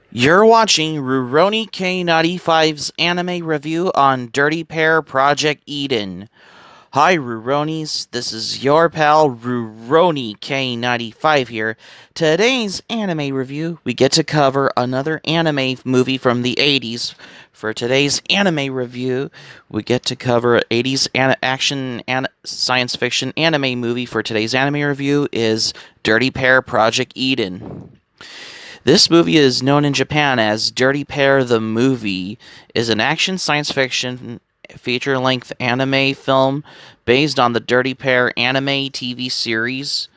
You're watching Rurouni K95's anime review on Dirty Pair Project Eden. Hi Ruronis, this is your pal Rurouni K95 here. Today's anime review, we get to cover another anime movie from the 80s. For today's anime review, we get to cover 80s action and science fiction anime movie. For today's anime review is Dirty Pair Project Eden. This movie is known in Japan as Dirty Pair the Movie, is an action science fiction feature-length anime film based on the Dirty Pair anime TV series,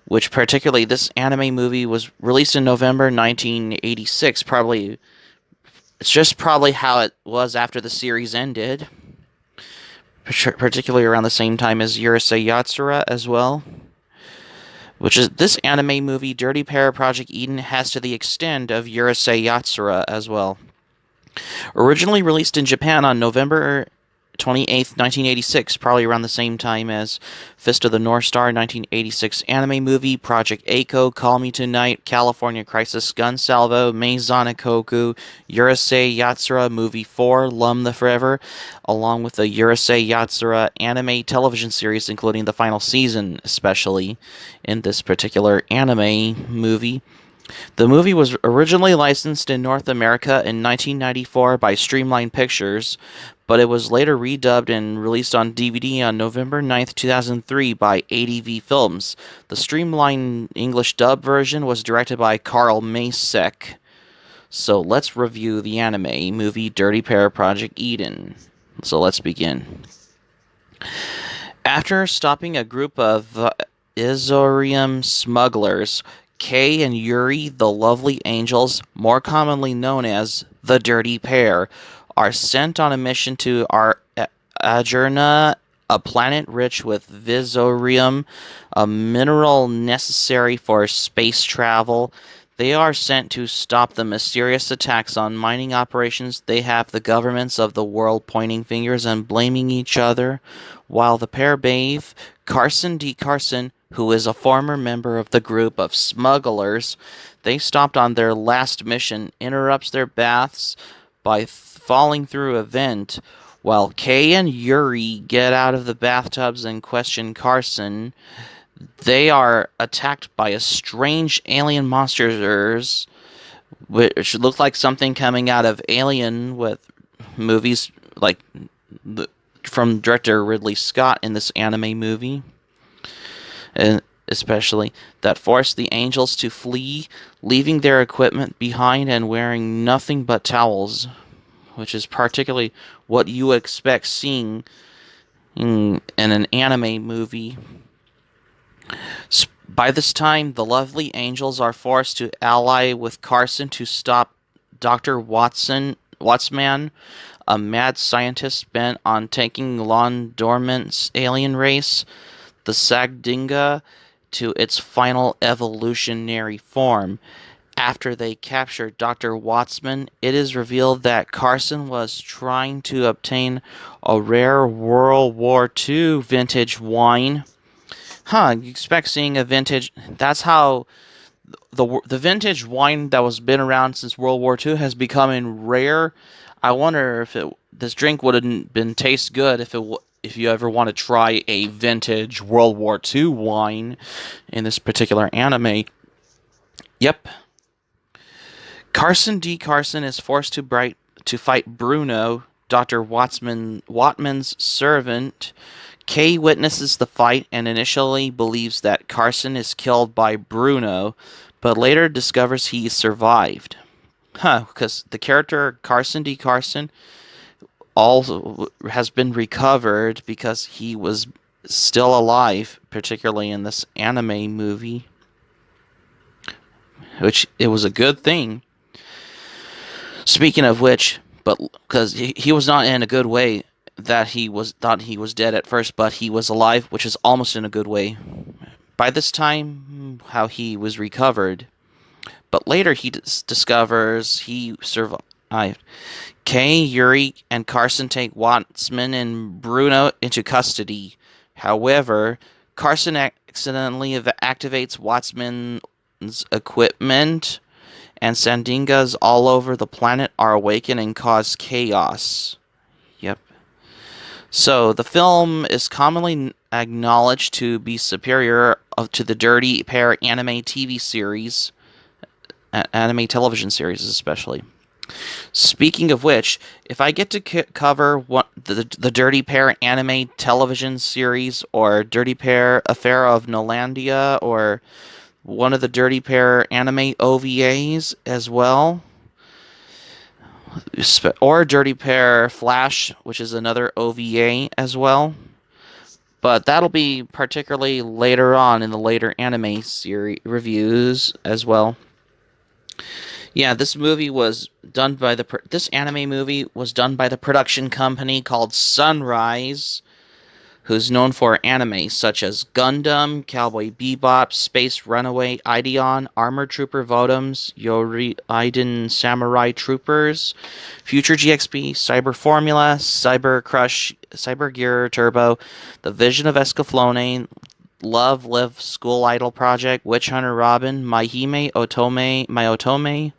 which particularly this anime movie was released in November 1986. It's just probably how it was after the series ended, particularly around the same time as Urusei Yatsura as well. Which is this anime movie, Dirty Pair Project Eden, has to the extent of Urusei Yatsura as well. Originally released in Japan on November 28th, 1986, probably around the same time as Fist of the North Star 1986 anime movie, Project Eiko, Call Me Tonight, California Crisis, Gun Salvo, Maizana Koku, Urusei Yatsura Movie 4, Lum the Forever, along with the Urusei Yatsura anime television series, including the final season, especially in this particular anime movie. The movie was originally licensed in North America in 1994 by Streamline Pictures, but it was later redubbed and released on DVD on November 9th, 2003 by ADV Films. The Streamline English dub version was directed by Carl Macek. So let's review the anime movie Dirty Pair Project Eden. So let's begin. After stopping a group of Izorium smugglers, Kei and Yuri, the Lovely Angels, more commonly known as the Dirty Pair, are sent on a mission to Agerna, a planet rich with visorium, a mineral necessary for space travel. They are sent to stop the mysterious attacks on mining operations. They have the governments of the world pointing fingers and blaming each other. While the pair bathe, Carson D. Carson, who is a former member of the group of smugglers they stopped on their last mission, interrupts their baths by falling through a vent. While Kay and Yuri get out of the bathtubs and question Carson, they are attacked by a strange alien monsters, which look like something coming out of Alien with movies like from director Ridley Scott in this anime movie. And especially that forced the angels to flee, leaving their equipment behind and wearing nothing but towels, which is particularly what you would expect seeing in an anime movie. By this time, the lovely angels are forced to ally with Carson to stop Dr. Wattsman, a mad scientist bent on taking Lon Dormant's alien race, the Sagdinga, to its final evolutionary form. After they capture Dr. Wattsman, it is revealed that Carson was trying to obtain a rare World War II vintage wine. You expect seeing a vintage. That's how the vintage wine that was been around since World War II has become rare. I wonder if this drink would have been taste good if you ever want to try a vintage World War II wine in this particular anime. Yep. Carson D. Carson is forced to fight Bruno, Dr. Watman's servant. Kay witnesses the fight and initially believes that Carson is killed by Bruno, but later discovers he survived. Because the character Carson D. Carson also has been recovered because he was still alive, particularly in this anime movie, which it was a good thing. Speaking of which, but because he was not in a good way, that thought he was dead at first, but he was alive, which is almost in a good way. By this time, how he was recovered, but later he discovers he survived. Kay, Yuri, and Carson take Wattsman and Bruno into custody. However, Carson accidentally activates Wattsman's equipment and Sandingas all over the planet are awakened and cause chaos. Yep. So, the film is commonly acknowledged to be superior to the Dirty Pair anime TV series, anime television series especially. Speaking of which, if I get to cover the Dirty Pair anime television series, or Dirty Pair Affair of Nolandia, or one of the Dirty Pair anime OVAs as well, or Dirty Pair Flash, which is another OVA as well, but that'll be particularly later on in the later anime series reviews as well. Yeah, this anime movie was done by the production company called Sunrise, who's known for anime such as Gundam, Cowboy Bebop, Space Runaway, Ideon, Armored Trooper Votoms, Yori Aiden Samurai Troopers, Future GXP, Cyber Formula, Cyber Crush, Cyber Gear Turbo, The Vision of Escaflowne, Love Live School Idol Project, Witch Hunter Robin, My Otome,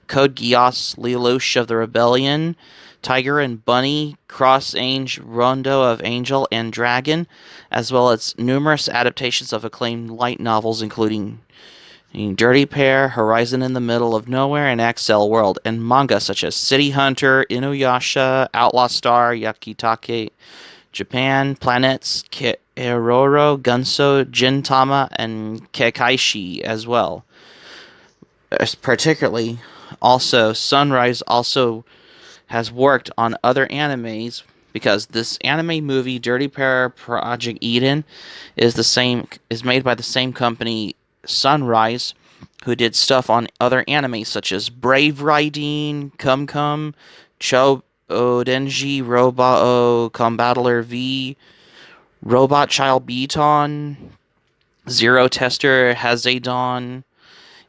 Code Geass, Lelouch of the Rebellion, Tiger and Bunny, Cross-Ange, Rondo of Angel and Dragon, as well as numerous adaptations of acclaimed light novels, including Dirty Pair, Horizon in the Middle of Nowhere, and Axel World, and manga such as City Hunter, Inuyasha, Outlaw Star, Yakitake, Japan, Planets, Keroro, Gunso, Gintama, and Kekaishi as well. Particularly, also, Sunrise also has worked on other animes, because this anime movie, Dirty Pair Project Eden, is made by the same company, Sunrise, who did stuff on other animes such as Brave Riding, Cum Cum, Cho Odenji, Robot Combattler V, Robot Child Beaton, Zero Tester Hazedon,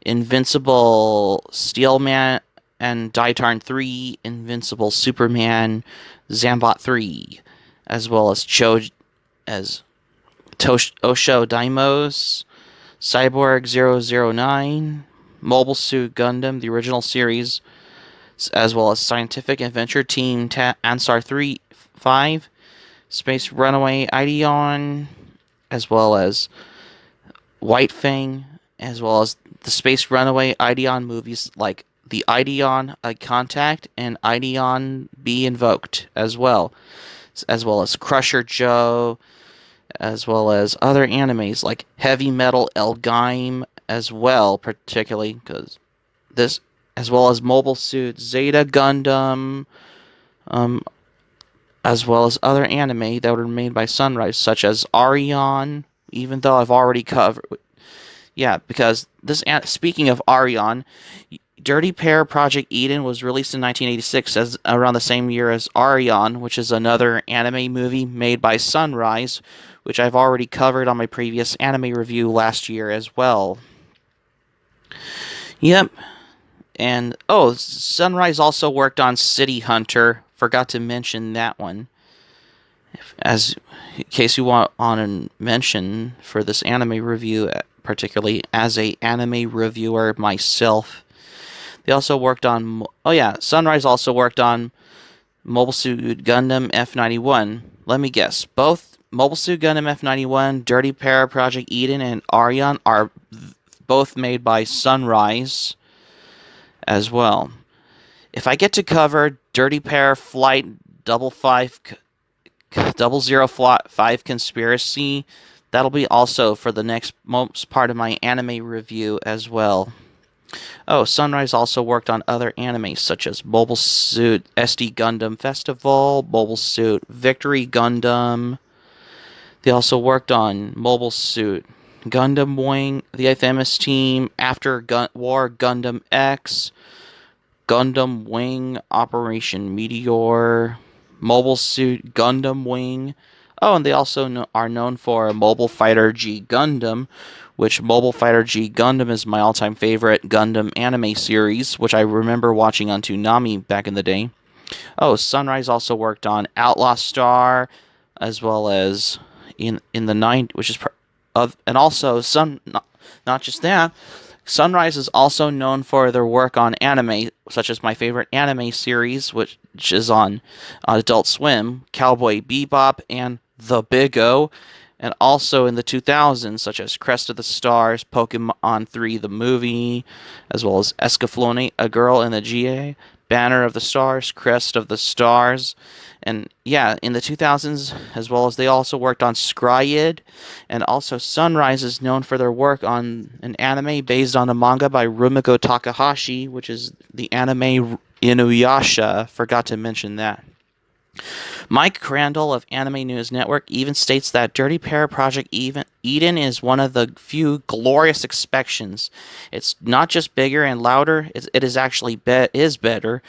Invincible Steelman and Daitarn 3, Invincible Superman, Zambot 3, as well as Osho Daimos, Cyborg 009, Mobile Suit Gundam, the original series, as well as Scientific Adventure Team Ansar 5, Space Runaway Ideon, as well as White Fang, as well as the Space Runaway Ideon movies like The Ideon Contact and Ideon Be Invoked as well as Crusher Joe, as well as other animes like Heavy Metal Elgaim as well, particularly because this, as well as Mobile Suit Zeta Gundam, as well as other anime that were made by Sunrise, such as Arion, even though I've already covered. Yeah, because speaking of Arion, Dirty Pair Project Eden was released in 1986, around the same year as Arion, which is another anime movie made by Sunrise, which I've already covered on my previous anime review last year as well. Yep. And, Sunrise also worked on City Hunter. Forgot to mention that one. In case you want on a mention for this anime review, particularly as a anime reviewer myself. They also worked on... Sunrise also worked on Mobile Suit Gundam F91. Let me guess. Both Mobile Suit Gundam F91, Dirty Pair Project Eden, and Arion are both made by Sunrise as well. If I get to cover Dirty Pair Flight 005 Conspiracy, that'll be also for the next most part of my anime review as well. Sunrise also worked on other animes such as Mobile Suit SD Gundam Festival, Mobile Suit Victory Gundam. They also worked on Mobile Suit Gundam Wing, the Infamous Team, After War Gundam X, Gundam Wing, Operation Meteor, Mobile Suit Gundam Wing. And they also are known for Mobile Fighter G Gundam, which Mobile Fighter G Gundam is my all-time favorite Gundam anime series, which I remember watching on Toonami back in the day. Sunrise also worked on Outlaw Star, as well as in the 90s, which is and also not just that, Sunrise is also known for their work on anime, such as my favorite anime series, which is on Adult Swim, Cowboy Bebop, and The Big O, and also in the 2000s, such as Crest of the Stars, Pokemon 3 the movie, as well as Escaflowne, A Girl in the GA, Banner of the Stars, Crest of the Stars, and yeah, in the 2000s, as well as they also worked on Scryid, and also Sunrise is known for their work on an anime based on a manga by Rumiko Takahashi, which is the anime Inuyasha. Forgot to mention that. Mike Crandall of Anime News Network even states that Dirty Pair Project Eden is one of the few glorious exceptions. It's not just bigger and louder, it is actually is better.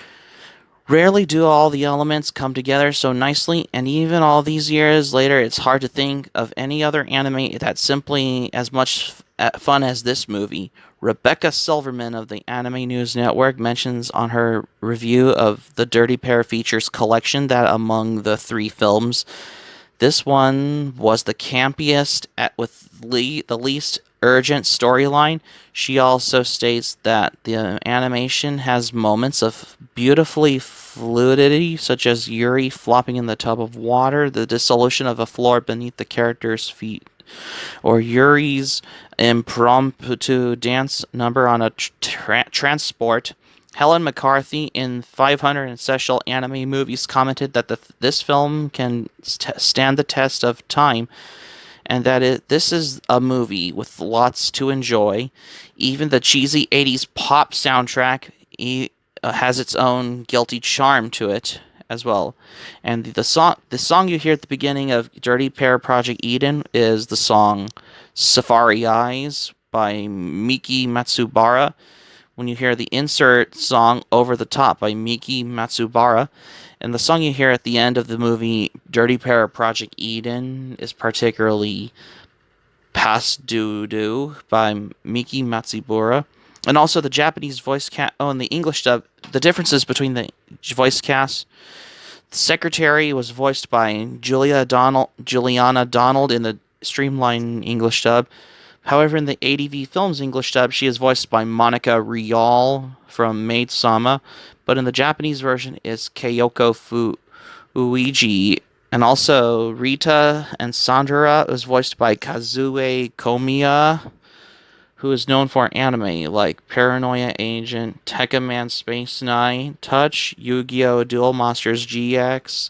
Rarely do all the elements come together so nicely, and even all these years later, it's hard to think of any other anime that's simply as much fun as this movie. Rebecca Silverman of the Anime News Network mentions on her review of the Dirty Pair Features collection that among the 3 films, this one was the campiest with the least urgent storyline. She also states that the animation has moments of beautifully fluidity, such as Yuri flopping in the tub of water, the dissolution of a floor beneath the character's feet, or Yuri's impromptu dance number on a transport. Helen McCarthy in 500 Ancestral Anime Movies commented that this film can stand the test of time, and that this is a movie with lots to enjoy. Even the cheesy 80s pop soundtrack has its own guilty charm to it as well. And the song you hear at the beginning of Dirty Pair Project Eden is the song Safari Eyes by Miki Matsubara. When you hear the insert song Over the Top by Miki Matsubara, and the song you hear at the end of the movie Dirty Pair Project Eden is particularly Past Doo Doo by Miki Matsubara. And also the Japanese voice cast, and the English dub, the differences between the voice cast. The secretary was voiced by Juliana Donald in the Streamline English dub. However, in the ADV Films English dub, she is voiced by Monica Rial from Maid Sama, but in the Japanese version is Keiyoko Ueji. And also, Rita and Sandra was voiced by Kazue Komiya, who is known for anime like Paranoia Agent, Tekkaman Space Knight, Touch, Yu-Gi-Oh! Duel Monsters GX,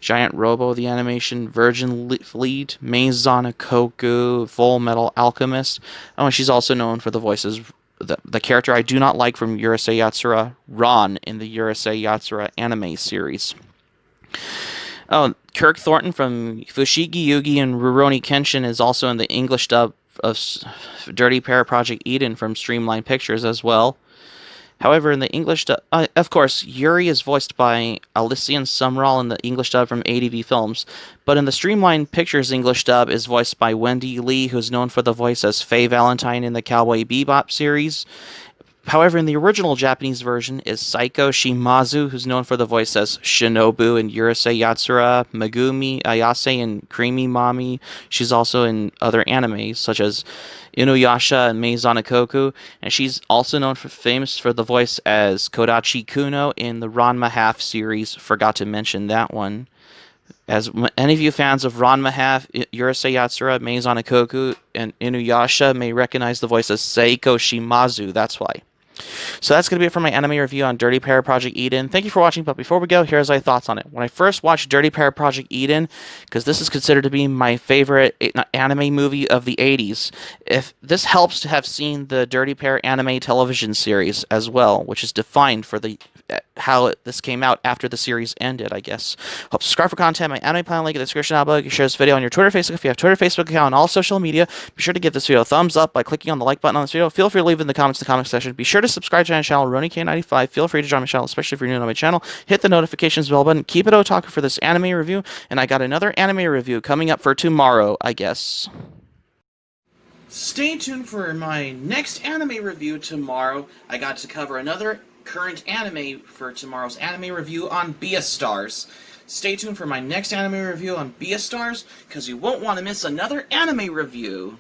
Giant Robo the Animation, Virgin Fleet, Maison Koku, Full Metal Alchemist. Oh, and she's also known for the voices the character I do not like from Urusei Yatsura, Ron, in the Urusei Yatsura anime series. Oh, Kirk Thornton from Fushigi Yugi and Rurouni Kenshin is also in the English dub of Dirty Pair Project Eden from Streamline Pictures as well. However, in the English dub, of course, Yuri is voiced by Alician Sumrall in the English dub from ADV Films, but in the Streamline Pictures English dub is voiced by Wendy Lee, who's known for the voice as Faye Valentine in the Cowboy Bebop series. However, in the original Japanese version is Saiko Shimazu, who's known for the voice as Shinobu in Urusei Yatsura, Megumi Ayase in Creamy Mami. She's also in other animes, such as Inuyasha and Maison Koku, and she's also famous for the voice as Kodachi Kuno in the Ranma Half series. Forgot to mention that one. As any of you fans of Ranma Half, Urusei Yatsura, Maison Koku, and Inuyasha may recognize the voice as Seiko Shimazu, that's why. So that's going to be it for my anime review on Dirty Pair Project Eden. Thank you for watching, but before we go, here's my thoughts on it. When I first watched Dirty Pair Project Eden, because this is considered to be my favorite anime movie of the 80s, if this helps to have seen the Dirty Pair anime television series as well, which is defined for this came out after the series ended, I guess. Hope subscribe for content. My anime plan link in the description down below. You can share this video on your Twitter, Facebook. If you have Twitter, Facebook account, and all social media, be sure to give this video a thumbs up by clicking on the like button on this video. Feel free to leave in the comments in the comment section. Be sure to subscribe to my channel, RoniK95. Feel free to join my channel, especially if you're new to my channel. Hit the notifications bell button. Keep it otaku for this anime review, and I got another anime review coming up for tomorrow, I guess. Stay tuned for my next anime review tomorrow. I got to cover another current anime for tomorrow's anime review on Beastars. Stay tuned for my next anime review on Beastars, because you won't want to miss another anime review.